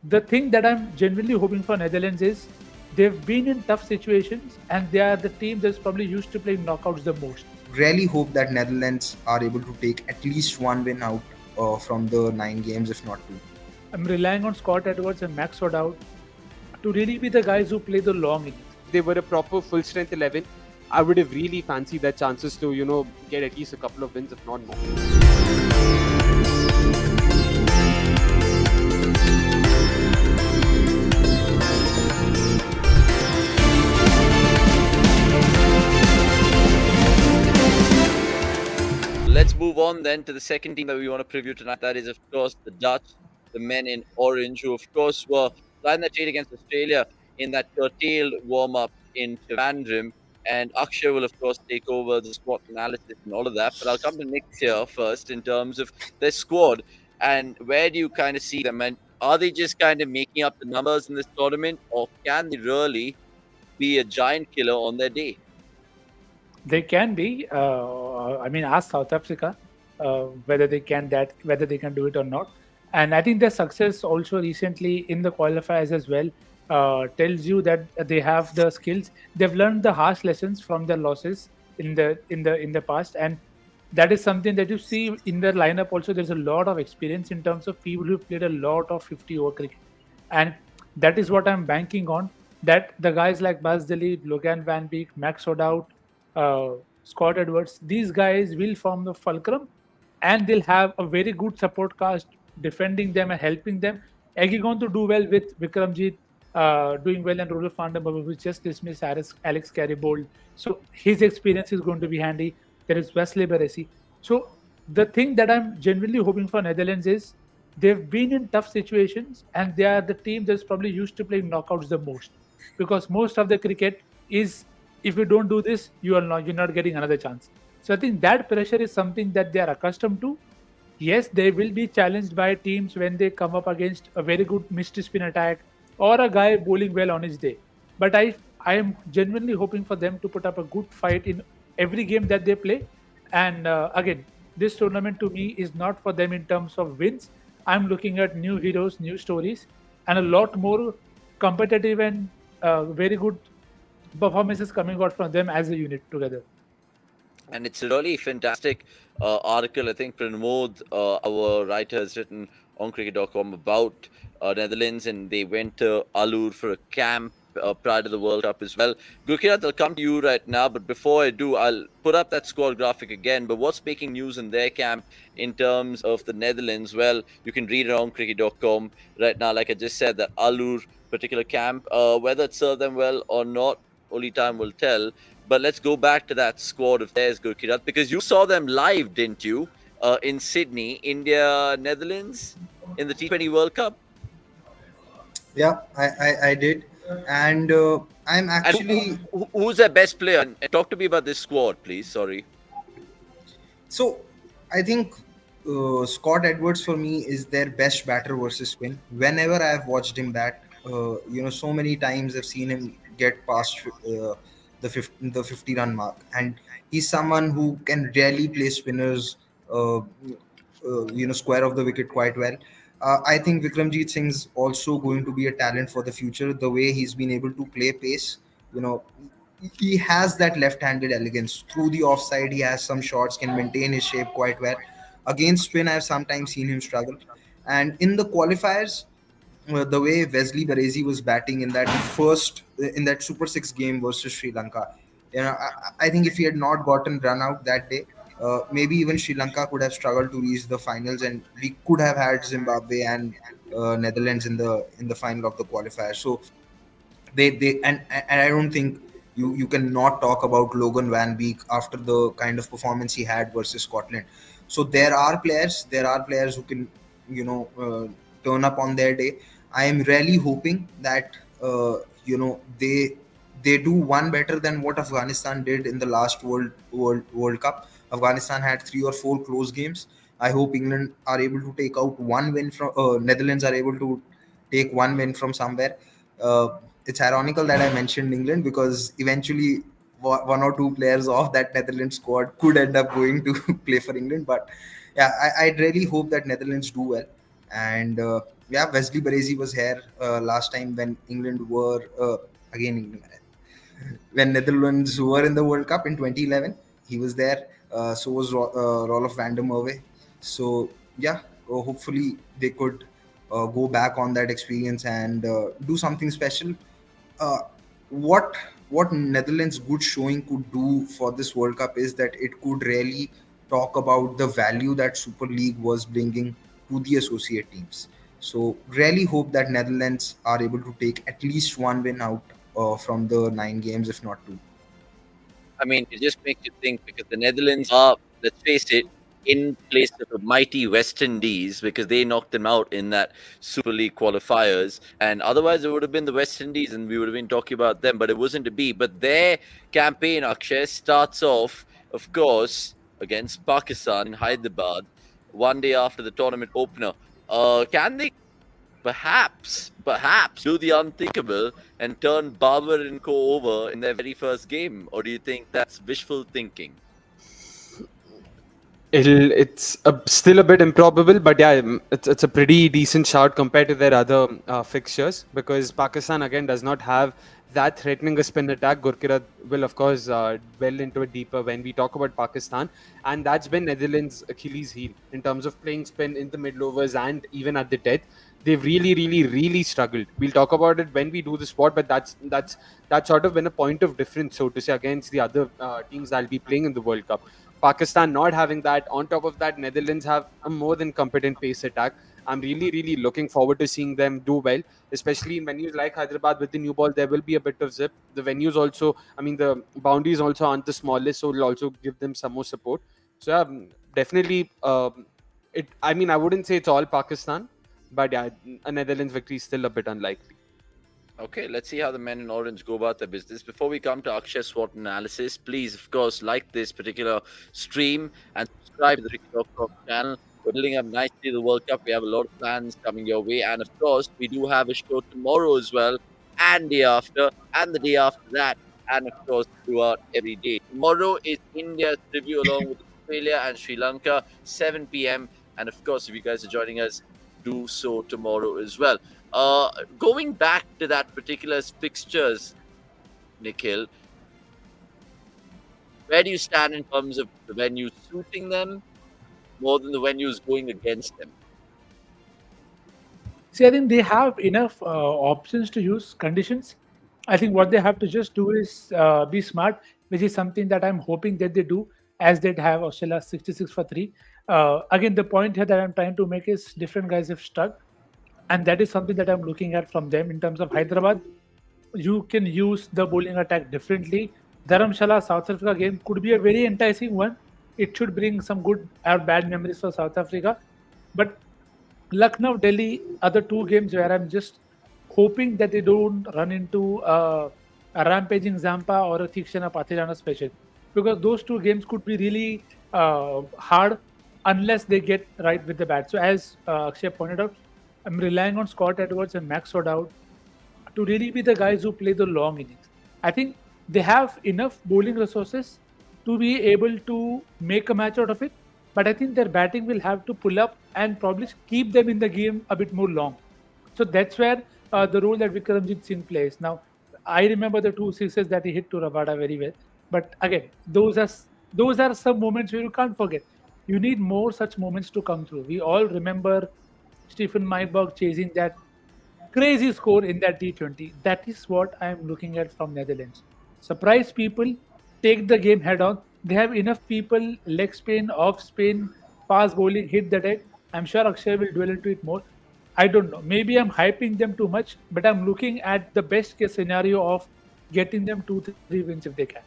The thing that I'm genuinely hoping for Netherlands is they've been in tough situations and they are the team that's probably used to playing knockouts the most. Really hope that Netherlands are able to take at least one win out from the 9 games, if not two. I'm relying on Scott Edwards and Max O'Dowd to really be the guys who play the long innings. If they were a proper full strength 11, I would have really fancied their chances to, get at least a couple of wins, if not more. Let's move on then to the second team that we want to preview tonight. That is, of course, the Dutch, the men in orange, who, of course, were flying their trade against Australia in that curtailed warm up in Trivandrum. And Akshay will, of course, take over the squad analysis and all of that. But I'll come to Nick here first in terms of their squad. And where do you kind of see them? And are they just kind of making up the numbers in this tournament, or can they really be a giant killer on their day? They can be. Ask South Africa whether they can do it or not. And I think their success also recently in the qualifiers as well tells you that they have the skills. They've learned the harsh lessons from their losses in the past, and that is something that you see in their lineup. Also, there's a lot of experience in terms of people who played a lot of 50 over cricket, and that is what I'm banking on. That the guys like Baz Dilly, Logan Van Beek, Max O'Dowd, uh, Scott Edwards, these guys will form the fulcrum, and they'll have a very good support cast defending them and helping them. Are going to do well with Vikramjit doing well, and Rolf van der Merwe, who just dismissed Alex Carey-Bold. So his experience is going to be handy. There is Wesley Baresi. So the thing that I'm genuinely hoping for Netherlands is they've been in tough situations and they are the team that's probably used to playing knockouts the most, because most of the cricket is, if you don't do this, you're not getting another chance. So I think that pressure is something that they are accustomed to. Yes, they will be challenged by teams when they come up against a very good missed spin attack or a guy bowling well on his day. But I am genuinely hoping for them to put up a good fight in every game that they play. And again, this tournament to me is not for them in terms of wins. I'm looking at new heroes, new stories, and a lot more competitive and very good performances coming out from them as a unit together. And it's a really fantastic article. I think Pranmod, our writer, has written on cricket.com about Netherlands, and they went to Alur for a camp prior to the World Cup as well. Gurkirat, I'll come to you right now, but before I do, I'll put up that squad graphic again. But what's making news in their camp in terms of the Netherlands? Well, you can read it on cricket.com right now. Like I just said, that Alur particular camp, whether it served them well or not, only time will tell. But let's go back to that squad of theirs, Gurkirat, because you saw them live, didn't you, in Sydney, India, Netherlands, in the T20 World Cup? Yeah, I did. And I'm And actually. who's their best player? And talk to me about this squad, please. Sorry. So I think Scott Edwards for me is their best batter versus spin. Whenever I've watched him bat, so many times I've seen him get past the 50 run mark, and he's someone who can really play spinners, square of the wicket quite well. I think Vikramjit Singh's also going to be a talent for the future. The way he's been able to play pace, you know, he has that left-handed elegance through the offside. He has some shots, can maintain his shape quite well. Against spin, I've sometimes seen him struggle. And in the qualifiers, the way Wesley Baresi was batting in that Super Six game versus Sri Lanka, I think if he had not gotten run out that day, maybe even Sri Lanka could have struggled to reach the finals, and we could have had Zimbabwe and Netherlands in the final of the qualifier. So and I don't think you cannot talk about Logan Van Beek after the kind of performance he had versus Scotland. So there are players who can turn up on their day. I am really hoping that they do one better than what Afghanistan did in the last World Cup. Afghanistan had 3 or 4 close games. I hope England are able to take out one win from Netherlands are able to take one win from somewhere. It's ironical that I mentioned England because eventually one or two players of that Netherlands squad could end up going to play for England. But yeah, I'd really hope that Netherlands do well. And yeah, Wesley Baresi was here last time when England were again England, when Netherlands were in the World Cup in 2011. He was there. So was Rolf van der Merwe. So yeah, hopefully they could go back on that experience and do something special. uh, what Netherlands' good showing could do for this World Cup is that it could really talk about the value that Super League was bringing to the associate teams. So really hope that Netherlands are able to take at least one win out from the 9 games, if not two. I mean, it just makes you think because the Netherlands are, let's face it, in place of a mighty West Indies because they knocked them out in that Super League qualifiers. And otherwise, it would have been the West Indies and we would have been talking about them, but it wasn't to be. But their campaign, Akshay, starts off, of course, against Pakistan in Hyderabad one day after the tournament opener. Can they perhaps do the unthinkable and turn Barber and Co over in their very first game, or do you think that's wishful thinking? It's still a bit improbable, but yeah, it's a pretty decent shout compared to their other fixtures, because Pakistan again does not have that threatening a spin attack. Gurkirat will of course delve into it deeper when we talk about Pakistan, and that's been Netherlands' Achilles heel in terms of playing spin in the middle overs and even at the death. They've really struggled. We'll talk about it when we do the spot, but that's sort of been a point of difference, so to say, against the other teams that'll be playing in the World Cup. Pakistan not having that. On top of that, Netherlands have a more than competent pace attack. I'm really looking forward to seeing them do well, especially in venues like Hyderabad with the new ball. There will be a bit of zip. The venues also, I mean, the boundaries also aren't the smallest, so it'll also give them some more support. So yeah, definitely. It. I mean, I wouldn't say it's all Pakistan, but yeah, a Netherlands victory is still a bit unlikely. Okay, let's see how the men in orange go about their business. Before we come to Akshay SWOT analysis, please, of course, like this particular stream and subscribe to the cricket.com channel. We're building up nicely the World Cup. We have a lot of plans coming your way. And of course, we do have a show tomorrow as well, and day after, and the day after that, and of course, throughout every day. Tomorrow is India's review along with Australia and Sri Lanka, 7 p.m. And of course, if you guys are joining us, do so tomorrow as well. Going back to that particular fixtures, Nikhil, where do you stand in terms of the venues suiting them more than the venues going against them? See, I think they have enough options to use conditions. I think what they have to just do is be smart, which is something that I'm hoping that they do, as they'd have Australia 66 for 3. Again, the point here that I'm trying to make is different guys have struck, and that is something that I'm looking at from them in terms of Hyderabad. You can use the bowling attack differently. Dharamshala South Africa game could be a very enticing one. It should bring some good or bad memories for South Africa. But Lucknow, Delhi are the two games where I'm just hoping that they don't run into a rampaging Zampa or a Thikshana Pathirana special, because those two games could be really hard unless they get right with the bat. So as Akshay pointed out, I'm relying on Scott Edwards and Max O'Dowd to really be the guys who play the long innings. I think they have enough bowling resources to be able to make a match out of it, but I think their batting will have to pull up and probably keep them in the game a bit more long. So that's where the role that Vikramjit Singh plays. Now, I remember the two sixes that he hit to Rabada very well, but again, those are some moments where you can't forget. You need more such moments to come through. We all remember Stephen Myberg chasing that crazy score in that T20. That is what I am looking at from Netherlands. Surprise people, take the game head on. They have enough people, leg spin, off spin, fast bowling, hit the deck. I'm sure Akshay will dwell into it more. I don't know. Maybe I'm hyping them too much, but I'm looking at the best case scenario of getting them 2 3 wins if they can,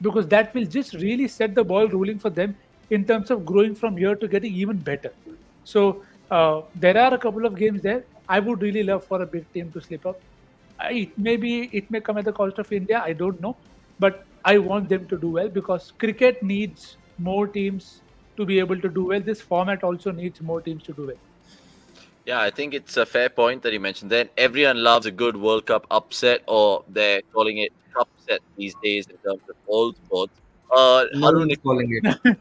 because that will just really set the ball rolling for them in terms of growing from here to getting even better. So there are a couple of games there. I would really love for a big team to slip up. It may come at the cost of India. I don't know, but I want them to do well because cricket needs more teams to be able to do well. This format also needs more teams to do well. Yeah, I think it's a fair point that you mentioned. Then everyone loves a good World Cup upset, or they're calling it cup set these days in terms of all sports. No Harun, one's calling it.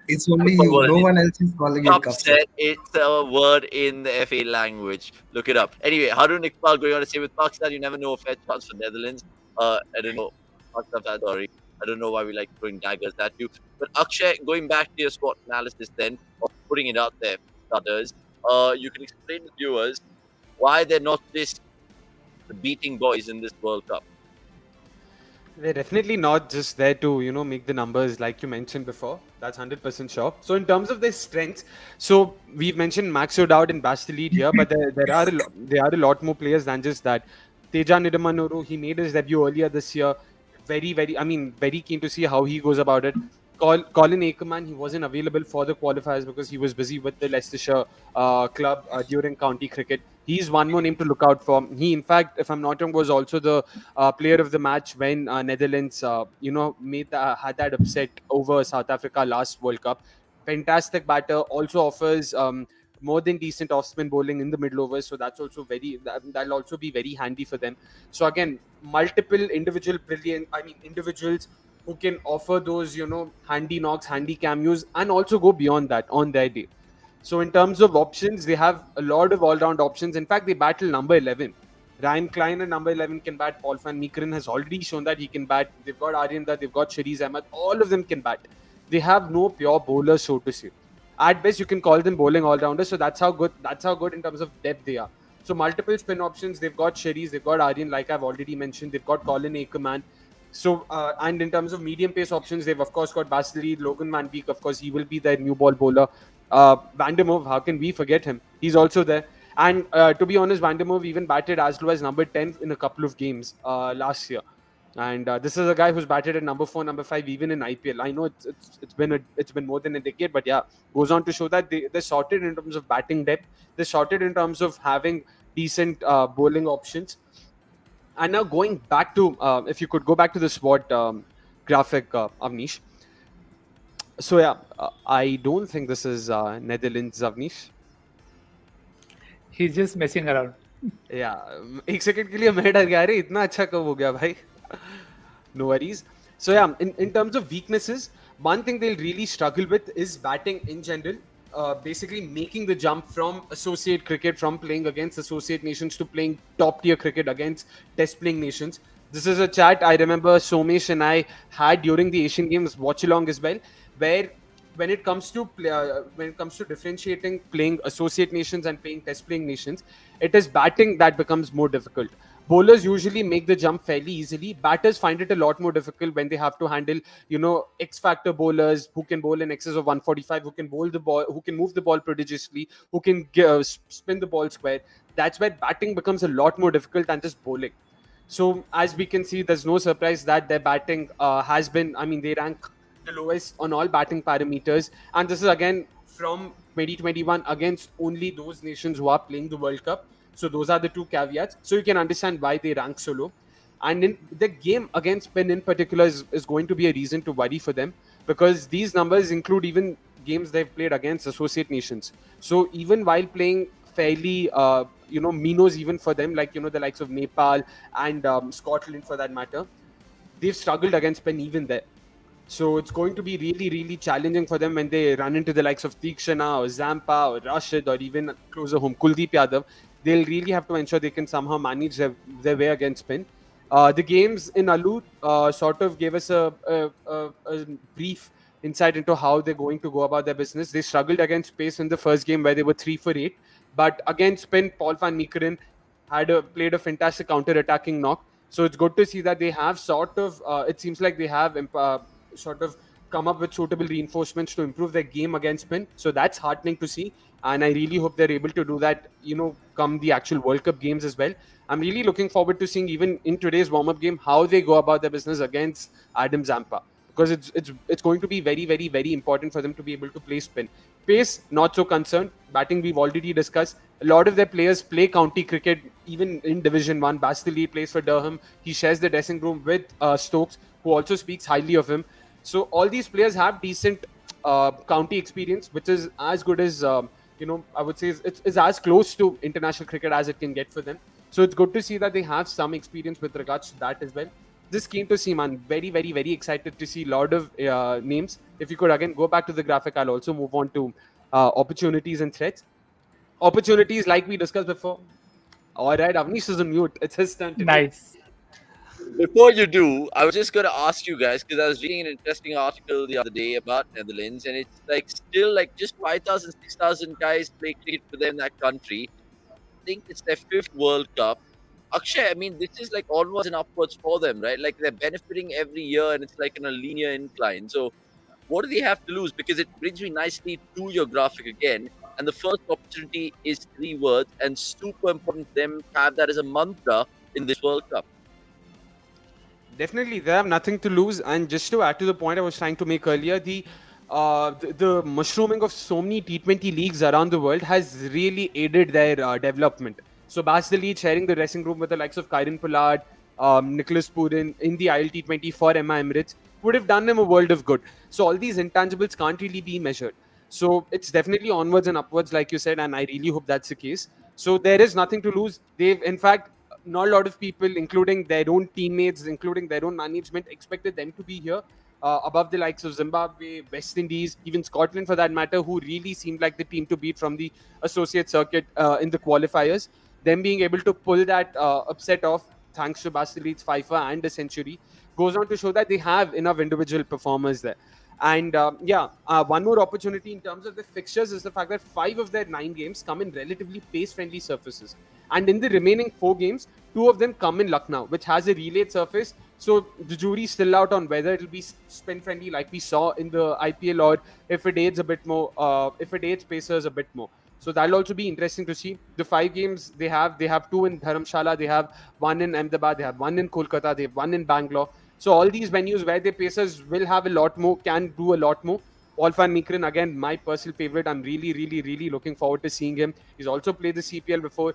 It's only Football you. word. No one else is calling it Cup cup set. set, it's a word in the FA language. Look it up. Anyway, Harun Iqbal going on to say with Pakistan, you never know a fair chance for Netherlands. I don't know. Pakistan fans, sorry. I don't know why we like throwing daggers at you. But Akshay, going back to your SWOT analysis then, of putting it out there, others, you can explain to viewers why they're not just the beating boys in this World Cup. They're definitely not just there to, make the numbers like you mentioned before. That's 100% sure. So in terms of their strengths, so we've mentioned Max O'Dowd and Bastilleed here, but there are a lot more players than just that. Teja Nidamanuru, he made his debut earlier this year. Very keen to see how he goes about it. Colin Ackerman, he wasn't available for the qualifiers because he was busy with the Leicestershire club during county cricket. He's one more name to look out for. He, in fact, if I'm not wrong, was also the player of the match when Netherlands, had that upset over South Africa last World Cup. Fantastic batter, also offers more than decent off-spin bowling in the middle overs, so that'll also be very handy for them. So again, multiple individuals who can offer those handy knocks, handy cameos, and also go beyond that on their day. So in terms of options, they have a lot of all-round options. In fact, they battle number 11. Ryan Klein at number 11 can bat. Paul van Meekeren has already shown that he can bat. They've got Aryanda, they've got Shariz Ahmed. All of them can bat. They have no pure bowlers, so to say. At best, you can call them bowling all-rounders. So that's how good. That's how good in terms of depth they are. So multiple spin options. They've got Shariz, they've got Aryan, like I've already mentioned. They've got Colin Ackerman. So and in terms of medium pace options, they've of course got Basiley, Logan Van Beek. Of course, he will be their new ball bowler. Vandermove, how can we forget him? He's also there. And to be honest, Vandermove even batted as low as number 10 in a couple of games last year. And this is a guy who's batted at number 4, number 5, even in IPL. I know it's been more than a decade, but yeah, goes on to show that they're sorted in terms of batting depth. They're sorted in terms of having decent bowling options. And now going back to, if you could go back to the SWOT graphic, Avnish. So yeah, I don't think this is Netherlands, Avnish. He's just messing around. या एक second के लिए मैं डर गया अरे इतना अच्छा कब हो गया भाई no worries. So yeah, in terms of weaknesses, one thing they'll really struggle with is batting in general. Basically making the jump from associate cricket, from playing against associate nations to playing top tier cricket against test playing nations. This is a chat I remember Somesh and I had during the Asian Games watch along as well, where when it comes to differentiating playing associate nations and playing test playing nations, it is batting that becomes more difficult. Bowlers usually make the jump fairly easily. Batters find it a lot more difficult when they have to handle, X factor bowlers who can bowl in excess of 145, who can bowl the ball, who can move the ball prodigiously, who can spin the ball square. That's where batting becomes a lot more difficult than just bowling. So as we can see, there's no surprise that their batting has been, they rank the lowest on all batting parameters. And this is again from 2021 against only those nations who are playing the World Cup. So those are the two caveats. So you can understand why they rank so low. And in the game against Spain in particular is going to be a reason to worry for them, because these numbers include even games they've played against associate nations. So even while playing fairly, minos even for them, like, the likes of Nepal and Scotland for that matter, they've struggled against Spain even there. So it's going to be really, really challenging for them when they run into the likes of Tikshana or Zampa or Rashid or even closer home Kuldeep Yadav. They'll really have to ensure they can somehow manage their way against spin. The games in Alu sort of gave us a brief insight into how they're going to go about their business. They struggled against pace in the first game where they were 3 for 8. But against spin, Paul van Meekeren played a fantastic counter-attacking knock. So it's good to see that they have it seems like they have sort of come up with suitable reinforcements to improve their game against spin. So that's heartening to see. And I really hope they're able to do that, come the actual World Cup games as well. I'm really looking forward to seeing, even in today's warm-up game, how they go about their business against Adam Zampa. Because it's going to be very, very, very important for them to be able to play spin. Pace, not so concerned. Batting, we've already discussed. A lot of their players play county cricket, even in Division 1. Bastille plays for Durham. He shares the dressing room with Stokes, who also speaks highly of him. So all these players have decent county experience, which is as good as, I would say it's as close to international cricket as it can get for them. So it's good to see that they have some experience with regards to that as well. Just keen to see, man. Very, very, very excited to see a lot of names. If you could again go back to the graphic, I'll also move on to opportunities and threats. Opportunities, like we discussed before. All right, Avnish is on mute. It's his turn today. Nice. Before you do, I was just going to ask you guys because I was reading an interesting article the other day about Netherlands, and it's like still like just 5,000, 6,000 guys play cricket for them in that country. Think it's their fifth World Cup. Akshay, I mean, this is like onwards and upwards for them, right? Like they're benefiting every year, and it's like in a linear incline. So, what do they have to lose? Because it brings me nicely to your graphic again. And the first opportunity is three words, and super important for them to have that as a mantra in this World Cup. Definitely, they have nothing to lose. And just to add to the point I was trying to make earlier, the mushrooming of so many T20 leagues around the world has really aided their development. So, Bas the lead sharing the dressing room with the likes of Kyron Pollard, Nicholas Purin in the ILT20 for Emma Emirates would have done them a world of good. So, all these intangibles can't really be measured. So, it's definitely onwards and upwards, like you said, and I really hope that's the case. So, there is nothing to lose. They've, in fact, not a lot of people, including their own teammates, including their own management, expected them to be here above the likes of Zimbabwe, West Indies, even Scotland for that matter, who really seemed like the team to beat from the associate circuit in the qualifiers. Them being able to pull that upset off thanks to Basili's Pfeiffer and a century goes on to show that they have enough individual performers there. And one more opportunity in terms of the fixtures is the fact that 5 of their 9 games come in relatively pace-friendly surfaces. And in the remaining 4 games, 2 of them come in Lucknow, which has a relayed surface. So the jury's still out on whether it'll be spin-friendly like we saw in the IPL, or if it aids a bit more, if it aids pacers a bit more. So that'll also be interesting to see. The 5 games they have 2 in Dharamshala, they have 1 in Ahmedabad, they have 1 in Kolkata, they have 1 in Bangalore. So all these venues where the Pacers will have a lot more, can do a lot more. Olfan Mikren, again, my personal favorite. I'm really, really, really looking forward to seeing him. He's also played the CPL before.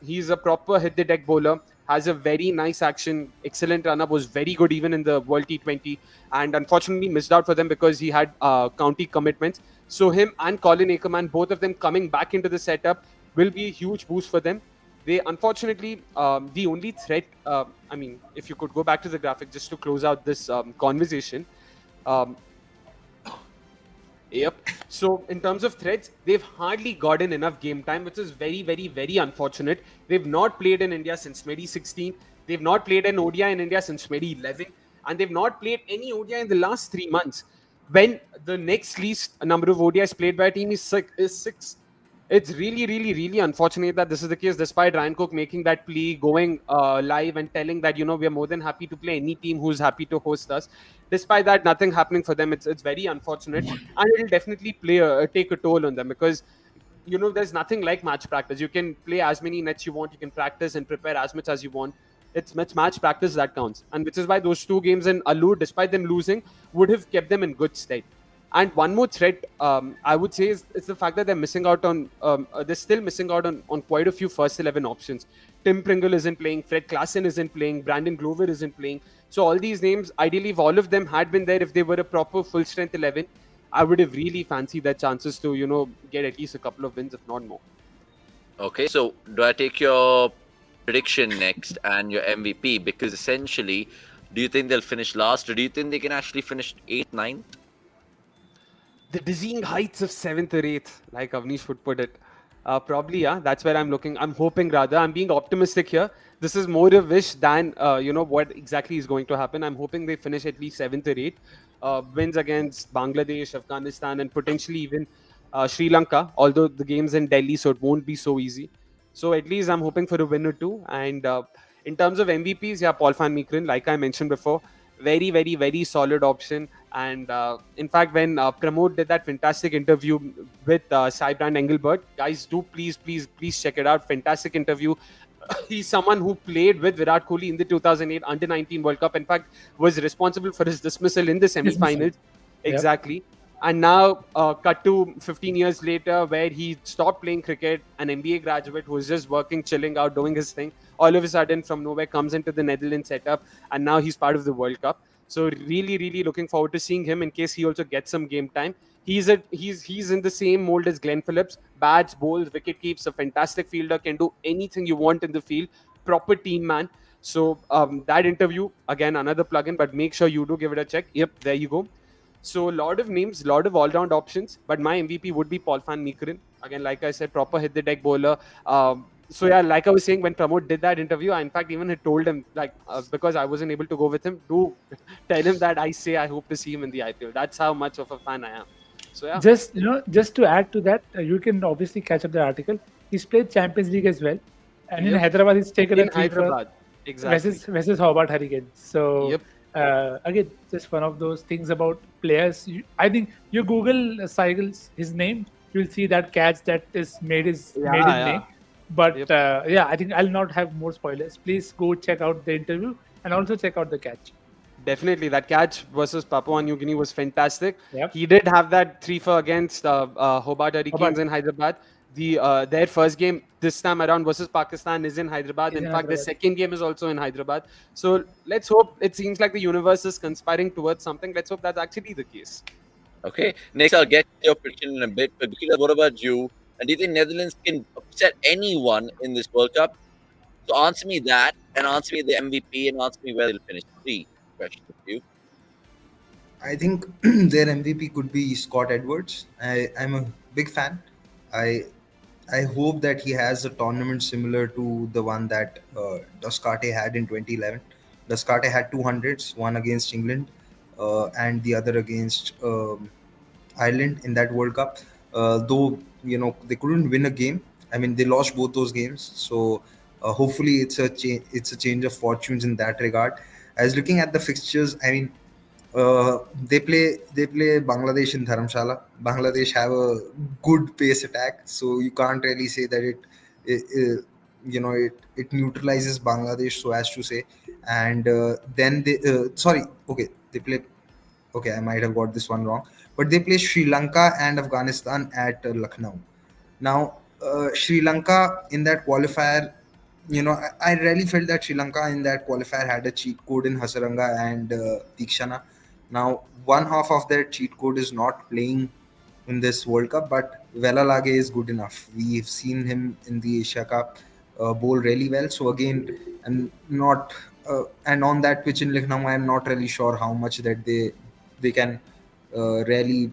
He's a proper hit the deck bowler, has a very nice action, excellent run up, was very good even in the World T20, and unfortunately missed out for them because he had county commitments. So him and Colin Ackerman, both of them coming back into the setup, will be a huge boost for them. They unfortunately, the only threat, I mean, if you could go back to the graphic just to close out this conversation. Um, Yep. So in terms of threats, they've hardly gotten enough game time, which is very, very, very unfortunate. They've not played in India since 2016. They've not played an ODI in India since 2011, and they've not played any ODI in the last 3 months. When the next least number of ODIs played by a team is six. It's really, really, really unfortunate that this is the case, despite Ryan Cook making that plea, going live and telling that, we are more than happy to play any team who's happy to host us. Despite that, nothing happening for them. It's very unfortunate. And it'll definitely take a toll on them because, there's nothing like match practice. You can play as many nets you want. You can practice and prepare as much as you want. It's match practice that counts. And which is why those 2 games in Allur, despite them losing, would have kept them in good state. And one more threat, I would say, is the fact that they're missing out on, they're still missing out on quite a few first 11 options. Tim Pringle isn't playing, Fred Klassen isn't playing, Brandon Glover isn't playing. So all these names, ideally, if all of them had been there, if they were a proper full strength 11, I would have really fancied their chances to, get at least a couple of wins, if not more. Okay, so do I take your prediction next and your MVP? Because essentially, do you think they'll finish last, or do you think they can actually finish 8th, 9th? The dizzying heights of 7th or 8th, like Avnish would put it. Probably, yeah. That's where I'm looking. I'm hoping, rather. I'm being optimistic here. This is more a wish than, what exactly is going to happen. I'm hoping they finish at least 7th or 8th. Wins against Bangladesh, Afghanistan, and potentially even Sri Lanka, although the game's in Delhi, so it won't be so easy. So at least I'm hoping for a win or two. And in terms of MVPs, yeah, Paul van Meekeren, like I mentioned before, very, very, very solid option. And in fact, when Pramod did that fantastic interview with Saibrand Engelbert, guys, do please check it out. Fantastic interview. He's someone who played with Virat Kohli in the 2008 Under-19 World Cup. In fact, was responsible for his dismissal in the semi-finals. Exactly. And now, cut to 15 years later, where he stopped playing cricket, an MBA graduate who was just working, chilling out, doing his thing, all of a sudden, from nowhere, comes into the Netherlands setup, and now he's part of the World Cup. So really, really looking forward to seeing him in case he also gets some game time. He's in the same mold as Glenn Phillips. Bats, bowls, wicket keeps, a fantastic fielder, can do anything you want in the field. Proper team man. So that interview, again, another plugin, but make sure you do give it a check. Yep, there you go. So, lot of names, lot of all-round options, but my MVP would be Paul van Meekeren. Again, like I said, proper hit the deck bowler. So yeah, like I was saying, when Pramod did that interview, I in fact even had told him, like, because I wasn't able to go with him, do tell him that I say I hope to see him in the IPL. That's how much of a fan I am. So yeah, Just to add to that, you can obviously catch up the article. He's played Champions League as well, and in yep, Hyderabad, he's taken a in three for Hyderabad, exactly. versus Hobart Hurricanes. So Yep. again, just one of those things about players. I think you Google Seigels, his name, you'll see that catch that is made his Yeah, maiden yeah. name. But Yep. yeah, I think I'll not have more spoilers. Please go check out the interview and also check out the catch. Definitely, that catch versus Papua New Guinea was fantastic. Yep. He did have that 3 for against Hobart Hurricanes Hobart in Hyderabad. Their first game this time around versus Pakistan is in Hyderabad. is In in fact, their Hyderabad. second game is also in Hyderabad. So let's hope. It seems like the universe is conspiring towards something. Let's hope that's actually the case. Okay, next I'll get your prediction in a bit. But Gurkila, what about you? And do you think Netherlands can upset anyone in this World Cup? So answer me that, and answer me the MVP, and answer me where they'll finish. Three questions for you. I think their MVP could be Scott Edwards. I'm a big fan. I I hope that he has a tournament similar to the one that Descartes had in 2011. Descartes had 200s, one against England and the other against Ireland in that World Cup. Though they couldn't win a game. I mean, they lost both those games. So hopefully, it's a change of fortunes in that regard. I was looking at the fixtures. I mean, they play Bangladesh in Dharamshala. Bangladesh have a good pace attack, so you can't really say that it neutralizes Bangladesh, so as to say. And then they sorry, okay, they play. Okay, I might have got this one wrong, but they play Sri Lanka and Afghanistan at Lucknow. Now, Sri Lanka in that qualifier, I really felt that Sri Lanka in that qualifier had a cheat code in Hasaranga and Tikshana. Now, one half of their cheat code is not playing in this World Cup, but Velalage is good enough. We've seen him in the Asia Cup bowl really well. So again, and not and on that pitch in Lucknow, I'm not really sure how much that they can really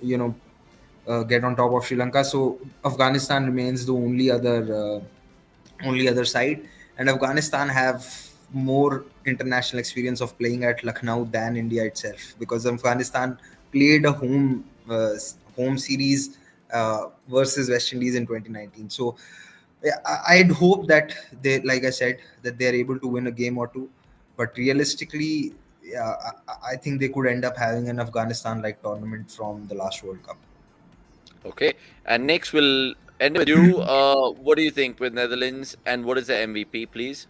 get on top of Sri Lanka. So Afghanistan remains the only other side, and Afghanistan have more international experience of playing at Lucknow than India itself, because Afghanistan played a home series versus West Indies in 2019. So yeah, I'd hope that they, like I said, that they're able to win a game or two, but realistically, yeah, I think they could end up having an Afghanistan like tournament from the last World Cup. Okay, and next we'll end with you. What do you think with Netherlands, and what is the MVP, please?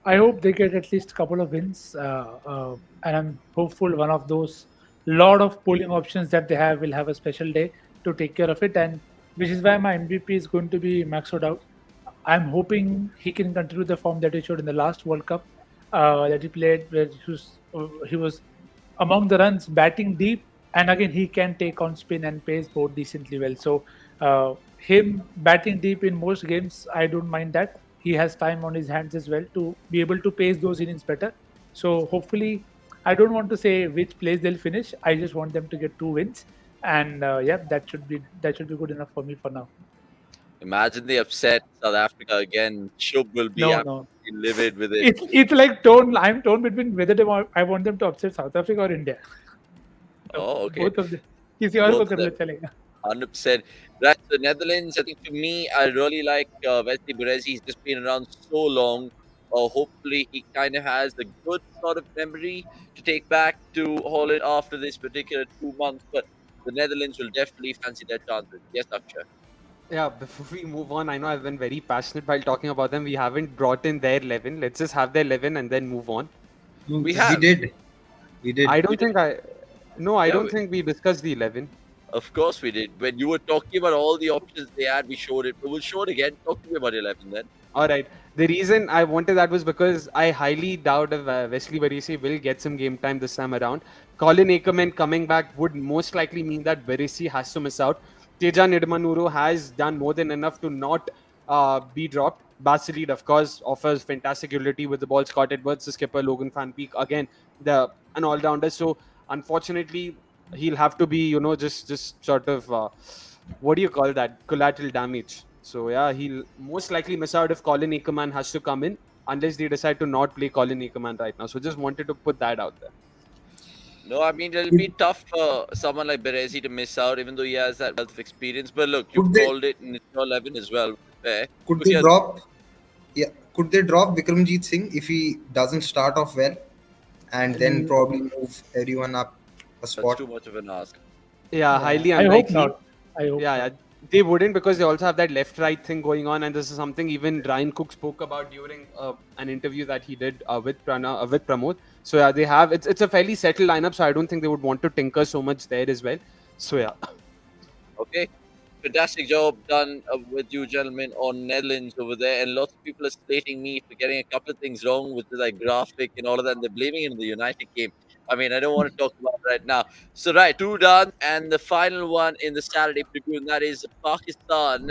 I hope they get at least a couple of wins, and I'm hopeful one of those lot of polling options that they have will have a special day to take care of it, and which is why my MVP is going to be Max O'Dowd. I'm hoping he can continue the form that he showed in the last World Cup that he played, where he was among the runs, batting deep, and again he can take on spin and pace both decently well. So him batting deep in most games, I don't mind that. He has time on his hands as well to be able to pace those innings better. So hopefully, I don't want to say which place they'll finish. I just want them to get 2 wins, and yeah, that should be good enough for me for now. Imagine they upset South Africa again. Shub will be No, no, absolutely livid with it. it's like torn. I'm torn between whether I want them to upset South Africa or India. No, Oh, okay. both of them. किसी और को Both of कर ले them. चलेगा. 100%. Right, the Netherlands, I think for me, I really like Wesley Perez. He's just been around so long. Hopefully, he kind of has a good sort of memory to take back to Holland after this particular 2 months. But the Netherlands will definitely fancy their chances. Yes, Akshay. Yeah, before we move on, I know I've been very passionate while talking about them. We haven't brought in their 11. Let's just have their 11 and then move on. We have. We did. I We don't did. think I. No, I Yeah, don't think we discussed the 11. of course we did. When you were talking about all the options they had, we showed it. But we'll show it again. Talk to me about 11 then. All right. The reason I wanted that was because I highly doubt if Wesley Barisi will get some game time this time around. Colin Ackerman coming back would most likely mean that Barisi has to miss out. Teja Nidmanuru has done more than enough to not be dropped. Basilid, of course, offers fantastic utility with the ball. Scott Edwards, the skipper, Logan Van Peek, again, an all-rounder. So unfortunately, he'll have to be, just sort of what do you call that? Collateral damage. So yeah, he'll most likely miss out if Colin Ackerman has to come in, unless they decide to not play Colin Ackerman right now. So just wanted to put that out there. No, I mean it'll be tough for someone like Berezi to miss out, even though he has that wealth of experience. But look, you've Could they called it in your 11 as well. Fair. could they Because, yeah, drop yeah could they drop Vikramjit Singh if he doesn't start off well, and then Mm, probably move everyone up a that's spot? too much of an ask. Yeah, yeah, highly I hope unlikely. not. I hope Yeah, not. yeah. They wouldn't, because they also have that left-right thing going on, and this is something even Ryan Cook spoke about during an interview that he did with Pramod. So yeah, they have it's a fairly settled lineup, so I don't think they would want to tinker so much there as well. So yeah, Okay. Fantastic job done with you gentlemen on Netherlands over there. And lots of people are slating me for getting a couple of things wrong with the like graphic and all of that. And they're blaming it on the United game. I mean, I don't want to talk about it right now. So, right, two done. And the final one in the Saturday preview, and that is Pakistan